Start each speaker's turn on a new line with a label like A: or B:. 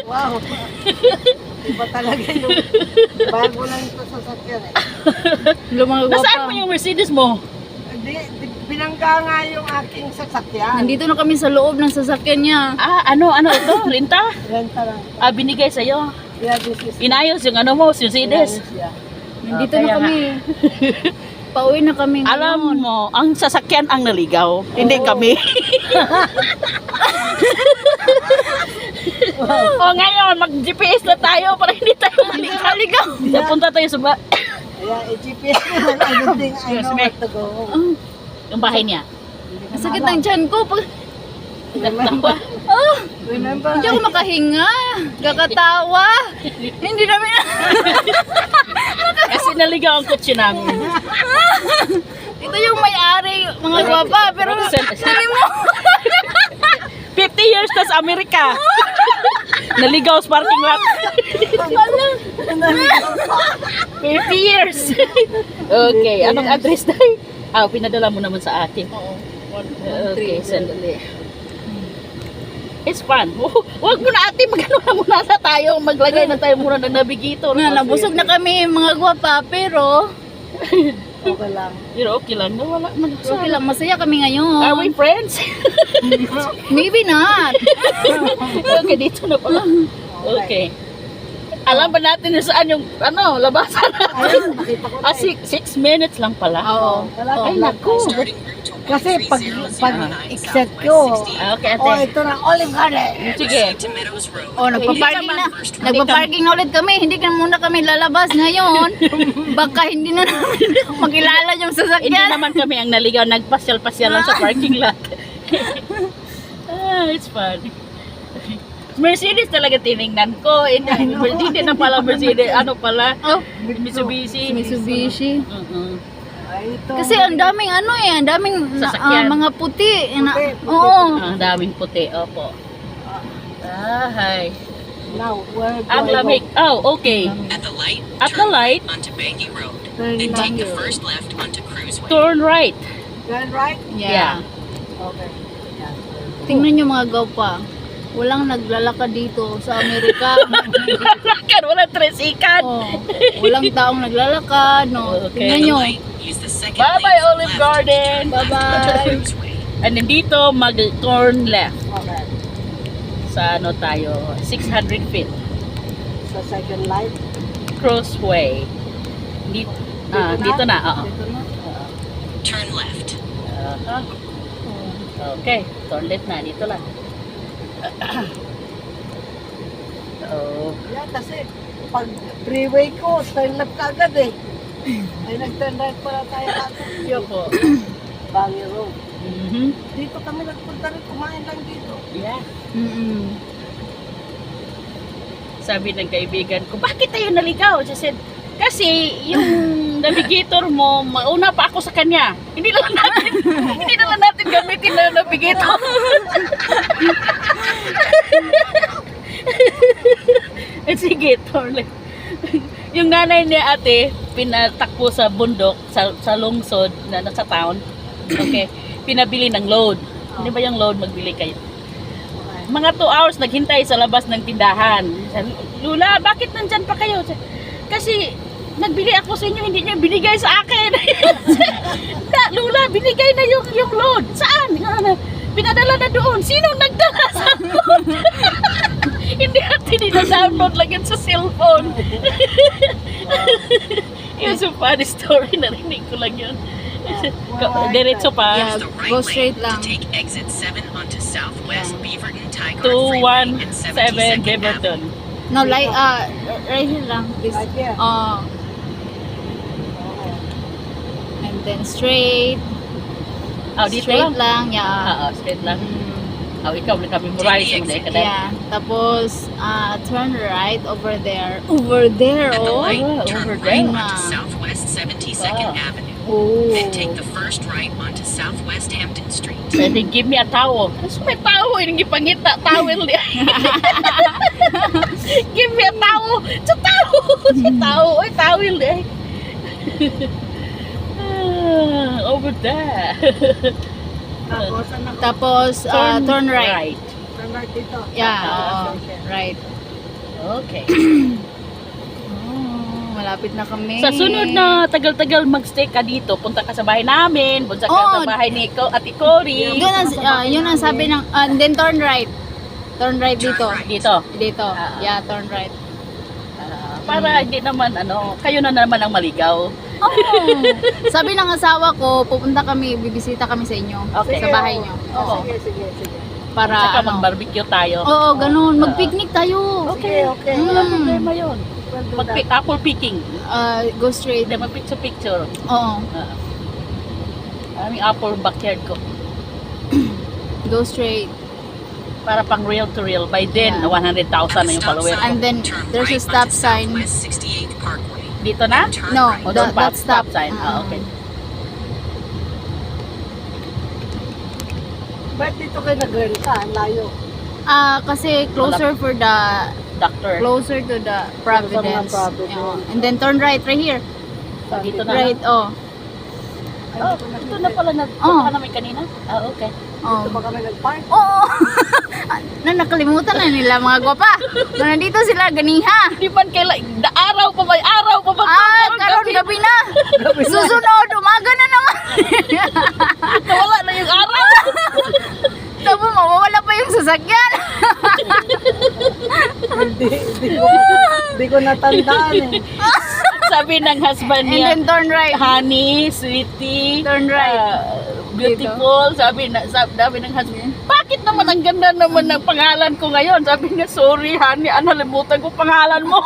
A: Wow. Iba talaga yung bago lang ito sa sasakyan eh.
B: Lumang
C: Nasaan mo yung Mercedes mo?
A: Binangga nga yung aking sasakyan.
B: Nandito na kami sa loob ng sasakyan niya.
C: Ano ito? Renta?
A: Renta lang.
C: Binigay sa'yo.
A: Yeah, this is...
C: Inayos yung ano mo, Mercedes.
A: Yeah.
B: Nandito
C: kaya
B: na kami. Pauwi na kami ngayon.
C: Alam mo, ang sasakyan ang naligaw, hindi kami. Ngayon, mag-GPS na tayo para hindi tayo maligaw. Napunta tayo sa
A: Yeah, GPS na lang. I know where to go.
C: yung bahay niya.
B: Ang sakit ng tiyan ko.
A: Remember? Remember?
B: Hindi ako makahinga. Kakatawa. Hindi namin
C: Kasi naligaw ang kotse namin.
B: Ito yung may-ari, mga gwapa. Pero sabi mo,
C: 50 years na sa Amerika. Naligaw sa parking lot. 50 years. Okay, anong address na? Pinadala mo naman sa akin. Okay, sandali. It's fun. Huwag mo na ate, magano na muna na tayo. Maglagay na tayo muna ng navigator.
B: nabusog na kami, mga gwapa. Pero,
A: Okay lang.
C: Pero okay lang. Wala man.
B: okay lang, masaya kami ngayon.
C: Are we friends?
B: Maybe not.
C: Okay, dito na pala. Okay. Alam ba natin kung saan yung labasan natin?
A: Ayun, nakita ko na
C: 6 minutes lang pala.
B: Oo.
C: Ay, naku.
A: Kasi pag exit ko,
C: Okay, ate.
A: ito na, Olive Garden.
C: Sige.
B: Oh, nagpa-parking na. Nagpa-parking na ulit kami. Hindi ka muna kami lalabas ngayon. Baka hindi na namin makilala yung
C: Hindi
B: sasakyan.
C: naman kami ang naligaw. Nagpasyal-pasyal lang sa parking lot. It's fun. Mercedes talaga tinignan ko. Hindi na pala Mercedes. Ano pala?
B: Oh,
C: Mitsubishi.
B: Mitsubishi.
A: Ay, ito.
B: Kasi ang daming ang daming
C: Sasakyan.
B: mga puti.
A: Puti.
B: Oo.
C: Ang daming puti. Opo. Hi.
A: Now, where do
C: Ang
A: I
C: lamig.
A: go?
C: Oh, okay.
D: At the light,
C: At the light,
D: onto Bangi Road.
A: Turn
D: Then take the
A: left.
D: first left onto Cruiseway.
C: turn right.
A: Turn right?
B: Yeah.
A: Okay. Yeah.
B: Tingnan nyo mga gawpa. Walang naglalakad dito sa Amerika.
C: Lakad, walang tresikan.
B: Oh, walang taong naglalakad. No.
C: Okay.
B: Tingnan nyo.
D: Light, use the second
C: Bye-bye,
D: lane
C: Olive
D: left
C: Garden.
D: to turn left
B: Bye-bye.
D: onto Cruiseway.
C: And then dito, mag-turn left.
A: Okay.
C: Sa tayo, 600 feet.
A: Sa second light.
C: Crossway. Dito, dito na. Oo.
A: Dito na.
D: Turn left.
C: Okay, turn left na. Dito lang.
A: Yeah, kasi pag freeway ko, turn left ka agad eh. Ay, nag-turn right pala tayo agad.
C: Yoko.
A: Bangi Road.
C: Mhm.
A: Dito kami nagpunta rin, kumain lang dito.
C: Yeah.
B: Mm-mm.
C: Sabi ng kaibigan ko, bakit tayo naligaw? She said, kasi yung navigator mo, mauna pa ako sa kanya. Hindi na lang natin gamitin na navigator. Sige, turn. Yung nanay niya ate, pinatakbo sa bundok, sa lungsod, na nasa town. Okay, pinabili ng load. Hindi ba yung load, magbili kayo? Mga 2 hours naghintay sa labas ng tindahan. Sabi, Lula, bakit nandyan pa kayo? Kasi nagbili ako sa inyo, hindi niyo binigay sa akin. Lula, binigay na yung load. Saan? Pinadala na doon. Sinong nagdala sa load? Hindi natin dina-download lang yun sa cellphone. Yun so funny story, narinig ko lang yun. Diretso pa.
B: Yeah.
D: Use the right
B: Go straight
D: lane
B: lang.
D: to take exit 7 onto Southwest Beaverton Tigard Freeway and
C: 217
D: 72nd
C: Beaverton.
D: Avenue.
B: No, like, right here lang. This,
A: Right here.
B: and then straight.
C: Dito
B: Straight
C: lang.
B: lang, yeah.
C: Straight lang. Ikaw na kami memorize mo na ikaw.
B: Yeah. Tapos, turn right over there. Over there,
D: At the
B: oh.
D: light,
C: over
D: turn
C: there.
D: right onto Southwest 72nd
C: Wow.
D: Avenue.
B: Oh.
D: Then take the first right onto Southwest Hampton Street.
C: Sabi, give me a towel. So may towel, hindi pangita, towel niya. Give me a towel. Sa towel. Sa towel. Ay, towel niya. Over there.
A: Tapos, ano?
B: Tapos, turn right.
C: Right.
A: Turn right dito.
B: Yeah,
A: Ah,
B: oo.
A: okay.
B: Right.
C: Okay.
B: Oh, malapit na kami.
C: Sa sunod na tagal-tagal magstay ka dito, punta ka sa bahay namin, punta ka
B: Oo.
C: sa bahay ni Ate Cory.
B: Yun ang sabi ng, then turn right. Turn right dito.
C: Dito.
B: Dito.
C: Ah.
B: Yeah, turn right.
C: Para hindi naman kayo na naman ang maligaw.
B: Oh, sabi ng asawa ko, pupunta kami, bibisita kami sa inyo.
C: Okay.
B: Sa bahay nyo.
C: Oo.
A: Sige.
B: Para
C: Saka
B: ano.
C: mag-barbecue tayo.
B: Oo, ganun. Mag-picnic tayo.
A: Okay.
C: Wala
B: Mm.
C: problema yun. Apple picking.
B: Go straight.
C: Hindi, mag-picture.
B: Oo.
C: Aming apple backyard ko.
B: Go straight.
C: Para pang real to real. By then,
B: Yeah.
C: 100,000 na yung followers.
B: And then,
D: Turn
B: there's a
D: right
B: stop
D: onto
B: sign.
D: Southwest 68th Parkway.
C: Dito na?
D: Turn
B: No,
D: right.
C: O doon pa,
B: that's stop.
C: sign. Okay.
A: Ba't dito kayo nag-renta? Ang layo.
B: Kasi closer for the,
C: Doctor.
B: closer to the Providence.
A: Providence.
B: Yeah. And then turn right here.
C: Dito na.
B: Right, oh.
C: Oh, dito na pala na.
B: Oh.
C: Punta ka namin kanina? Okay.
B: Oh.
A: Dito ba kami nag-park?
B: Oo. Nakalimutan na nila mga gwapa. Na nandito sila ganiha.
C: Di man araw pa ba?
B: Karon gabi na. Susunod, umaga na naman.
C: Wala na yung araw.
B: Tapos mawawala pa yung sasakyan.
A: Hindi ko natandaan eh.
C: Sabi ng husband
B: And
C: niya,
B: then turn right.
C: honey, sweetie,
B: Turn right.
C: beautiful. Sabi ng husband, bakit naman ang ganda naman ng pangalan ko ngayon? Sabi niya, sorry honey, nalimutan ko pangalan mo.